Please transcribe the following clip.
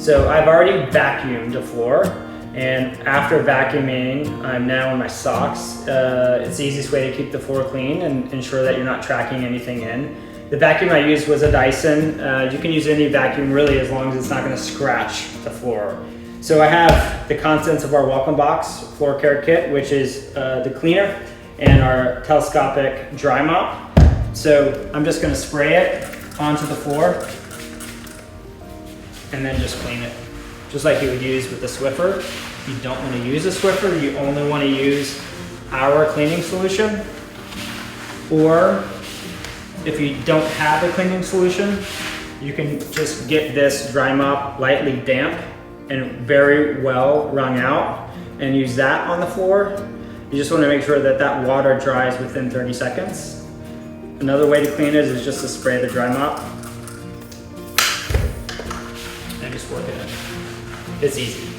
So I've already vacuumed the floor, and after vacuuming, I'm now in my socks. It's the easiest way to keep the floor clean and ensure that you're not tracking anything in. The vacuum I used was a Dyson. You can use any vacuum really as long as it's not gonna scratch the floor. So I have the contents of our welcome box floor care kit, which is the cleaner and our telescopic dry mop. So I'm just gonna spray it onto the floor and then just clean it, just like you would use with the Swiffer. If you don't want to use a Swiffer, you only want to use our cleaning solution. Or if you don't have a cleaning solution, you can just get this dry mop lightly damp and very well wrung out and use that on the floor. You just want to make sure that that water dries within 30 seconds. Another way to clean it is just to spray the dry mop and just work it in. It's easy.